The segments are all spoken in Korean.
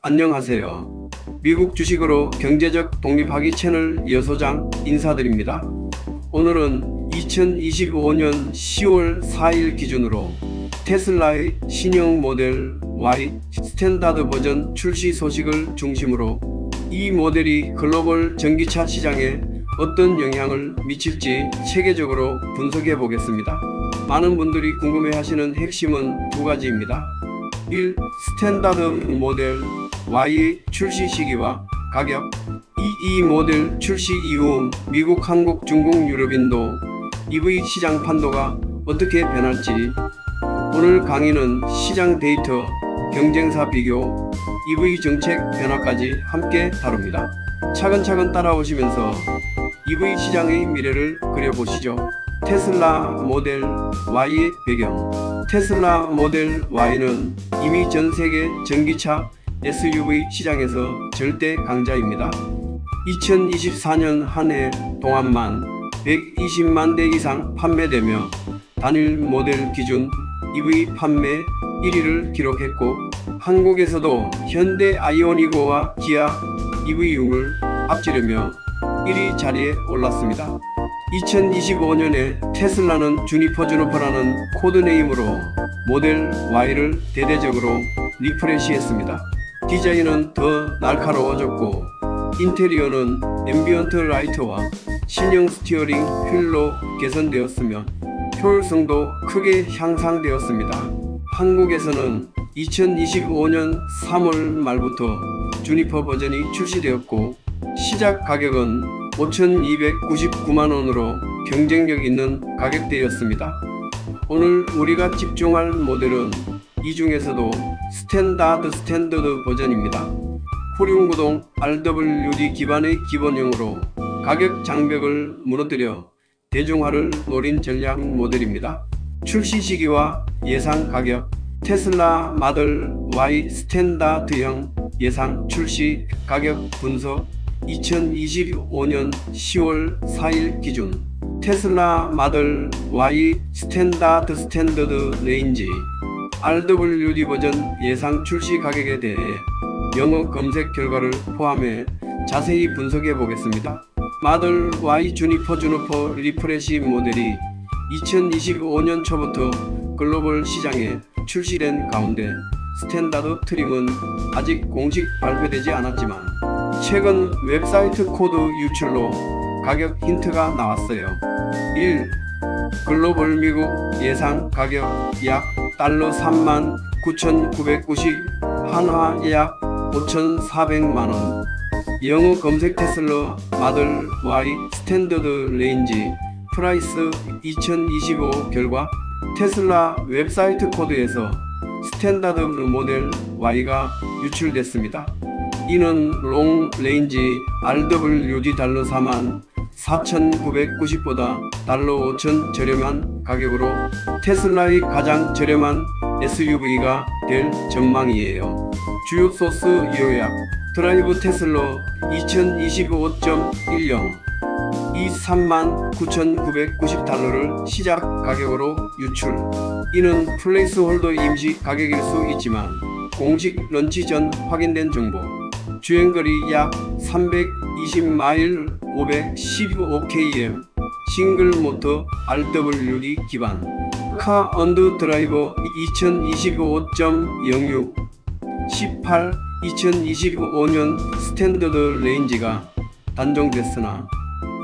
안녕하세요. 미국 주식으로 경제적 독립하기 채널 여소장 인사드립니다. 오늘은 2025년 10월 4일 기준으로 테슬라의 신형 모델 Y 스탠다드 버전 출시 소식을 중심으로 이 모델이 글로벌 전기차 시장에 어떤 영향을 미칠지 체계적으로 분석해 보겠습니다. 많은 분들이 궁금해하시는 핵심은 두 가지입니다. 1. 스탠다드 모델 Y의 출시 시기와 가격. 이 모델 출시 이후 미국, 한국, 중국, 유럽, 인도 EV 시장 판도가 어떻게 변할지, 오늘 강의는 시장 데이터, 경쟁사 비교, EV 정책 변화까지 함께 다룹니다. 차근차근 따라오시면서 EV 시장의 미래를 그려보시죠. 테슬라 모델 Y의 배경. 테슬라 모델 Y는 이미 전 세계 전기차 SUV 시장에서 절대 강자입니다. 2024년 한 해 동안만 120만 대 이상 판매되며 단일 모델 기준 EV 판매 1위를 기록했고, 한국에서도 현대 아이오닉5와 기아 EV6을 앞지르며 1위 자리에 올랐습니다. 2025년에 테슬라는 주니퍼라는 코드네임으로 모델 Y를 대대적으로 리프레시했습니다. 디자인은 더 날카로워졌고, 인테리어는 앰비언트 라이트와 신형 스티어링 휠로 개선되었으며 효율성도 크게 향상되었습니다. 한국에서는 2025년 3월 말부터 주니퍼 버전이 출시되었고, 시작 가격은 5,299만원으로 경쟁력 있는 가격대였습니다. 오늘 우리가 집중할 모델은 이 중에서도 스탠다드 버전입니다. 후륜구동 RWD 기반의 기본형으로 가격 장벽을 무너뜨려 대중화를 노린 전략 모델입니다. 출시 시기와 예상 가격. 테슬라 마들 Y 스탠다드형 예상 출시 가격 분석. 2025년 10월 4일 기준 테슬라 마들 Y 스탠다드 레인지 RWD 버전 예상 출시 가격에 대해 영어 검색 결과를 포함해 자세히 분석해 보겠습니다. 마들 Y 주니퍼 리프레시 모델이 2025년 초부터 글로벌 시장에 출시된 가운데 스탠다드 트림은 아직 공식 발표되지 않았지만 최근 웹사이트 코드 유출로 가격 힌트가 나왔어요. 1. 글로벌 미국 예상 가격 약 $39,990, 한화 약 5,400만원. 영어 검색 테슬라 마들 Y 스탠더드 레인지 프라이스 2025 결과 테슬라 웹사이트 코드에서 스탠다드 모델 Y가 유출됐습니다. 이는 롱 레인지 RWD $44,990보다 $5,000 저렴한 가격으로 테슬라의 가장 저렴한 SUV가 될 전망이에요. 주요 소스 요약. 드라이브 테슬라 2025.10 $239,990를 시작 가격으로 유출. 이는 플레이스홀더 임시 가격일 수 있지만 공식 런치 전 확인된 정보. 주행거리 약 320마일 515km, 싱글 모터 RWD 기반. 카 언더 드라이버 2025.06 18 2025년 스탠더드 레인지가 단종됐으나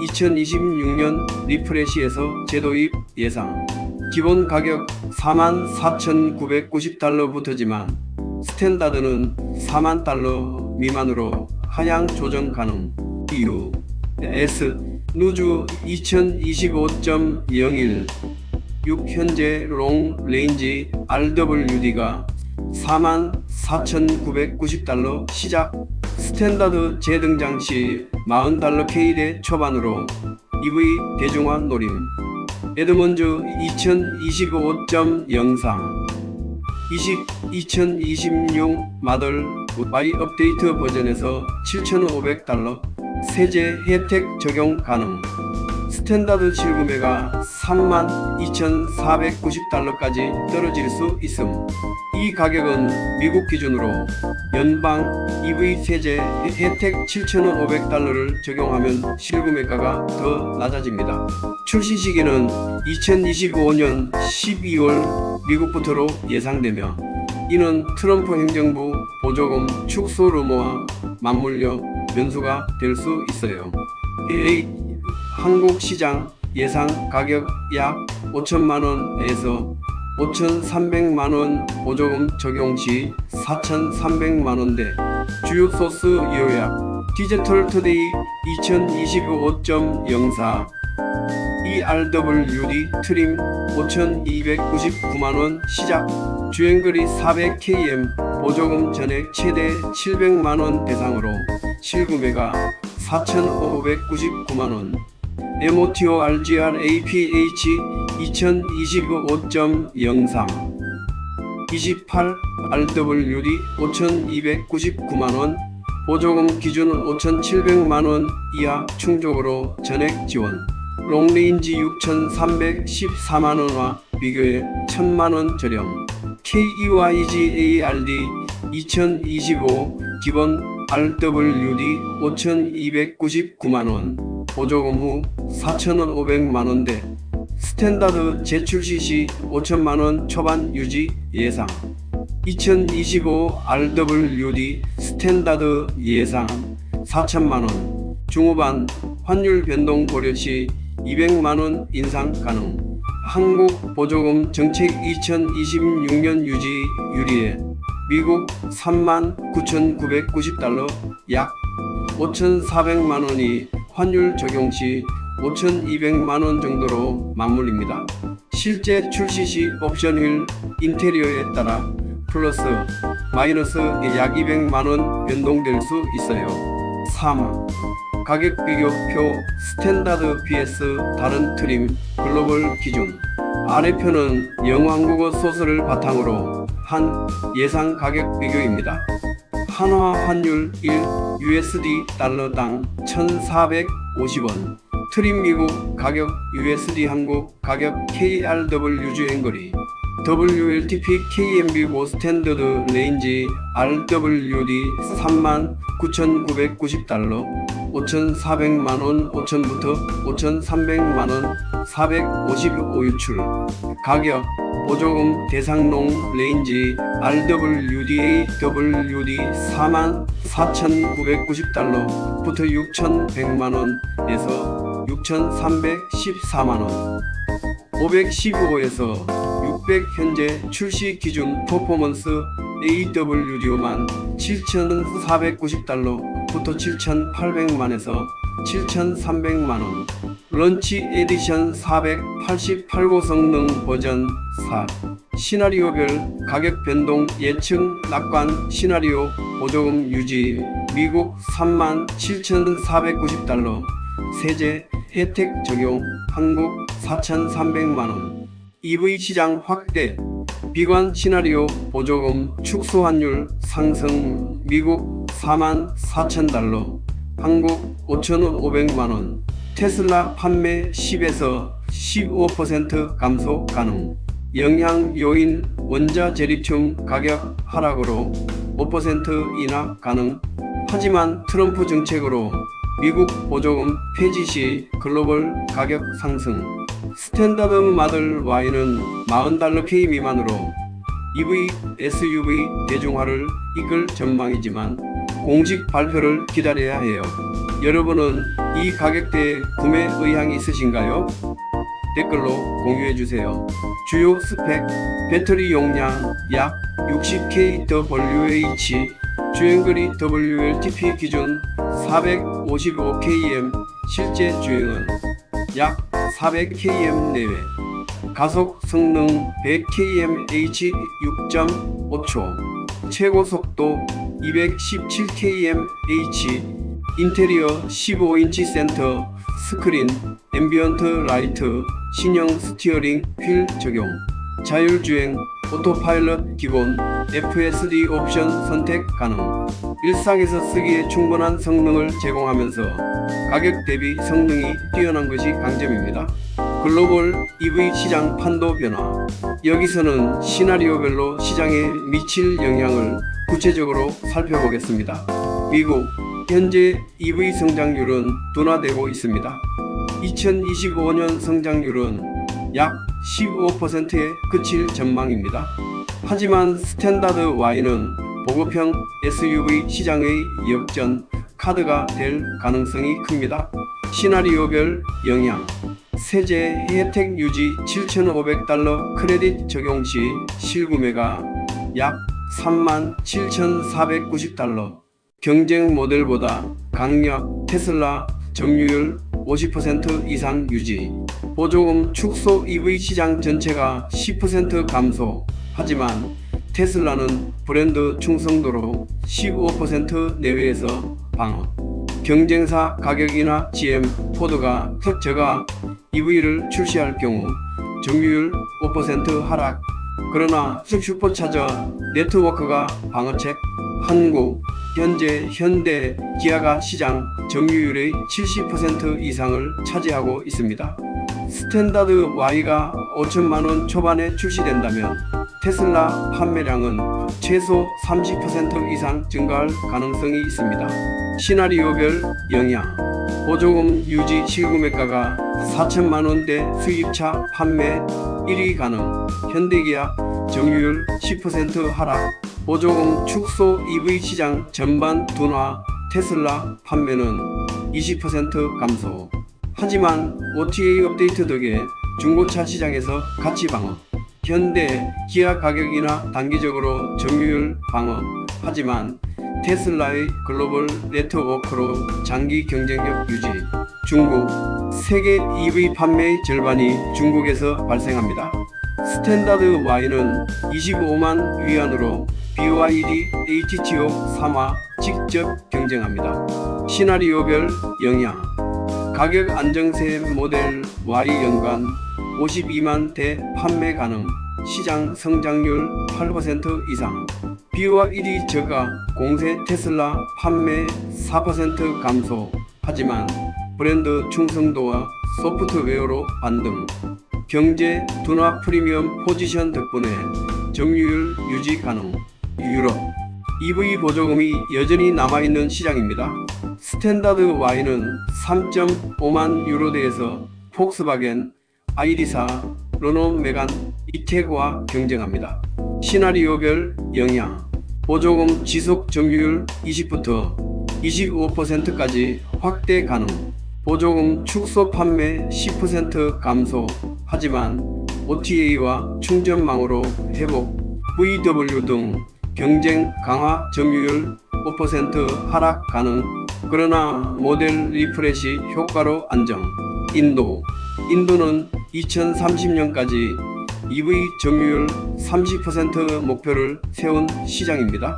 2026년 리프레시에서 재도입 예상. 기본 가격 44,990달러부터지만 스탠다드는 $40,000 미만으로 하향 조정 가능. 이유. S 누주 2025.01 6 현재 롱 레인지 RWD가 $44,990 시작. 스탠다드 재등장 시 $40 K대 초반으로 EV 대중화 노림. 에드먼즈 2025.03 2026 마들 Y 업데이트 버전에서 $7,500 세제 혜택 적용 가능. 스탠다드 실구매가 32,490달러까지 떨어질 수 있음. 이 가격은 미국 기준으로 연방 EV 세제 혜택 7,500달러를 적용하면 실구매가가 더 낮아집니다. 출시 시기는 2025년 12월 미국부터로 예상되며 이는 트럼프 행정부 보조금 축소 루머와 맞물려 변수가 될 수 있어요. 한국 시장 예상 가격 약 5천만원에서 5,300만원, 보조금 적용 시 4,300만원대. 주요 소스 요약 디지털 투데이 2025.04 ERWD 트림 5,299만원 시작. 주행거리 400km, 보조금 전액 최대 700만원 대상으로 실구매가 4,599만원. MOTO RGR APH 2025.03 28 RWD 5,299만원, 보조금 기준 5,700만원 이하 충족으로 전액 지원. 롱레인지 6,314만원과 비교해 1,000만원 저렴. KEYG ARD 2025 기본 RWD 5,299만원, 보조금 후 4,500만원대. 스탠다드 재출시 시 5천만원 초반 유지 예상. 2025 RWD 스탠다드 예상 4천만원. 중후반 환율 변동 고려 시 200만원 인상 가능. 한국 보조금 정책 2026년 유지 유리에 미국 39,990달러 약 5,400만원이 환율 적용 시 5,200만원 정도로 맞물립니다. 실제 출시 시 옵션율 인테리어에 따라 플러스 마이너스 약 200만원 변동될 수 있어요. 3. 가격 비교표 스탠다드 vs 다른 트림 글로벌 기준. 아래표는 영어 한국어 소스를 바탕으로 한 예상 가격 비교입니다. 한화 환율 1 USD 달러당 1,450원. 트림 미국 가격 USD 한국 가격 KRW 주행거리 WLTP KMB 고 스탠더드 레인지 RWD 39,990달러 5,400만원 5천부터 5,300만원 455 유출. 가격 보조금 대상농 레인지 RWD AWD 44,990달러부터 6,100만원에서 6,314만원. 515에서 600 현재 출시 기준 퍼포먼스 AWD만 7,490달러부터 7,800만에서 7,300만원. 런치 에디션 488고 성능 버전 4. 시나리오별 가격 변동 예측 낙관 시나리오 보조금 유지 미국 37,490달러 세제 혜택 적용 한국 4,300만원. EV 시장 확대 비관 시나리오 보조금 축소 환율 상승 미국 44,000달러 한국 5,500만원. 테슬라 판매 10에서 15% 감소 가능. 영향 요인 원자 제리튬 가격 하락으로 5% 인하 가능. 하지만 트럼프 정책으로 미국 보조금 폐지 시 글로벌 가격 상승. 스탠다드 마들 Y는 40달러 K 미만으로 EV, SUV 대중화를 이끌 전망이지만 공식 발표를 기다려야 해요. 여러분은 이 가격대에 구매 의향이 있으신가요? 댓글로 공유해주세요. 주요 스펙 배터리 용량 약 60kWh 주행거리 WLTP 기준 455km 실제 주행은 약 400km 내외. 가속 성능 100kmh 6.5초. 최고 속도 217kmh. 인테리어 15인치 센터 스크린, 앰비언트 라이트, 신형 스티어링 휠 적용. 자율주행, 오토파일럿 기본, FSD 옵션 선택 가능. 일상에서 쓰기에 충분한 성능을 제공하면서 가격 대비 성능이 뛰어난 것이 강점입니다. 글로벌 EV 시장 판도 변화. 여기서는 시나리오별로 시장에 미칠 영향을 구체적으로 살펴보겠습니다. 미국, 현재 EV 성장률은 둔화되고 있습니다. 2025년 성장률은 약 15%에 그칠 전망입니다. 하지만 스탠다드 Y는 보급형 SUV 시장의 역전 카드가 될 가능성이 큽니다. 시나리오별 영향. 세제 혜택 유지 7,500달러 크레딧 적용 시 실구매가 약 37,490달러. 경쟁 모델보다 강력 테슬라 점유율 50% 이상 유지. 보조금 축소 EV 시장 전체가 10% 감소. 하지만 테슬라는 브랜드 충성도로 15% 내외에서 방어. 경쟁사 가격이나 GM, 포드가 저가 EV를 출시할 경우 점유율 5% 하락. 그러나 슈퍼차저 네트워크가 방어책. 한국, 현재 현대, 기아가 시장 점유율의 70% 이상을 차지하고 있습니다. 스탠다드 Y가 5천만원 초반에 출시된다면 테슬라 판매량은 최소 30% 이상 증가할 가능성이 있습니다. 시나리오별 영향. 보조금 유지 실구매가가 4천만원대 수입차 판매 1위 가능. 현대기아 점유율 10% 하락. 보조금 축소 EV 시장 전반 둔화. 테슬라 판매는 20% 감소. 하지만 OTA 업데이트 덕에 중고차 시장에서 가치 방어. 현대, 기아 가격이나 단기적으로 점유율 방어. 하지만 테슬라의 글로벌 네트워크로 장기 경쟁력 유지. 중국, 세계 EV 판매의 절반이 중국에서 발생합니다. 스탠다드 Y는 25만 위안으로 BYD HTO 3와 직접 경쟁합니다. 시나리오별 영향. 가격 안정세 모델 Y 연간 52만 대 판매 가능. 시장 성장률 8% 이상. BYD 저가 공세 테슬라 판매 4% 감소. 하지만 브랜드 충성도와 소프트웨어로 반등. 경제 둔화 프리미엄 포지션 덕분에 점유율 유지 가능. 유럽, EV 보조금이 여전히 남아있는 시장입니다. 스탠다드 Y는 3.5만 유로대에서 폭스바겐, 아이리사, 르노 메간, 이태그와 경쟁합니다. 시나리오별 영향. 보조금 지속 점유율 20부터 25%까지 확대 가능. 보조금 축소 판매 10% 감소. 하지만 OTA와 충전망으로 회복. VW 등 경쟁 강화 점유율 5% 하락 가능. 그러나 모델 리프레시 효과로 안정. 인도는 2030년까지 EV 점유율 30% 목표를 세운 시장입니다.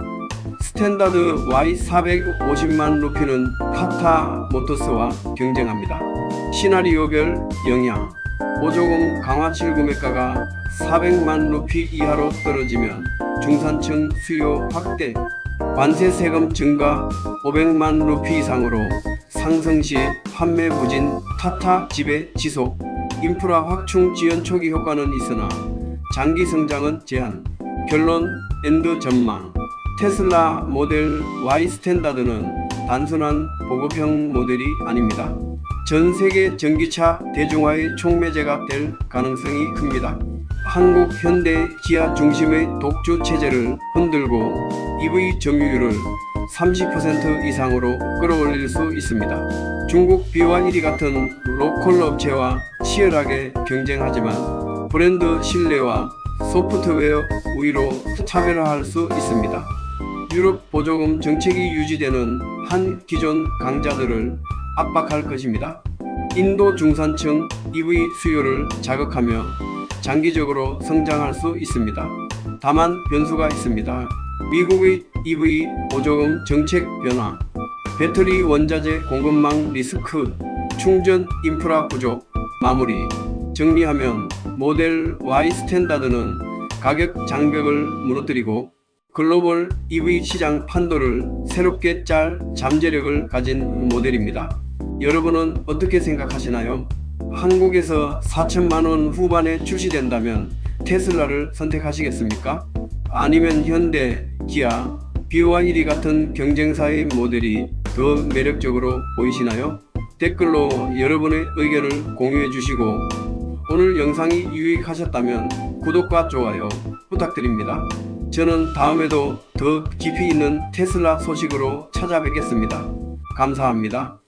스탠다드 Y 450만 루피는 타타 모터스와 경쟁합니다. 시나리오별 영향. 보조금 강화 실구매가가 400만 루피 이하로 떨어지면 중산층 수요 확대. 관세 세금 증가 500만 루피 이상으로 상승 시 판매 부진. 타타 지배 지속. 인프라 확충 지연 초기 효과는 있으나 장기 성장은 제한. 결론 엔드 전망. 테슬라 모델 Y 스탠다드는 단순한 보급형 모델이 아닙니다. 전 세계 전기차 대중화의 촉매제가 될 가능성이 큽니다. 한국 현대 기아 중심의 독주 체제를 흔들고 EV 점유율을 30% 이상으로 끌어올릴 수 있습니다. 중국 BYD 같은 로컬 업체와 치열하게 경쟁하지만 브랜드 신뢰와 소프트웨어 우위로 차별화할 수 있습니다. 유럽 보조금 정책이 유지되는 한 기존 강자들을 압박할 것입니다. 인도 중산층 EV 수요를 자극하며 장기적으로 성장할 수 있습니다. 다만 변수가 있습니다. 미국의 EV 보조금 정책 변화, 배터리 원자재 공급망 리스크, 충전 인프라 부족. 마무리 정리하면 모델 Y 스탠다드는 가격 장벽을 무너뜨리고 글로벌 EV 시장 판도를 새롭게 짤 잠재력을 가진 모델입니다. 여러분은 어떻게 생각하시나요? 한국에서 4천만 원 후반에 출시된다면 테슬라를 선택하시겠습니까? 아니면 현대, 기아, BYD 같은 경쟁사의 모델이 더 매력적으로 보이시나요? 댓글로 여러분의 의견을 공유해 주시고 오늘 영상이 유익하셨다면 구독과 좋아요 부탁드립니다. 저는 다음에도 더 깊이 있는 테슬라 소식으로 찾아뵙겠습니다. 감사합니다.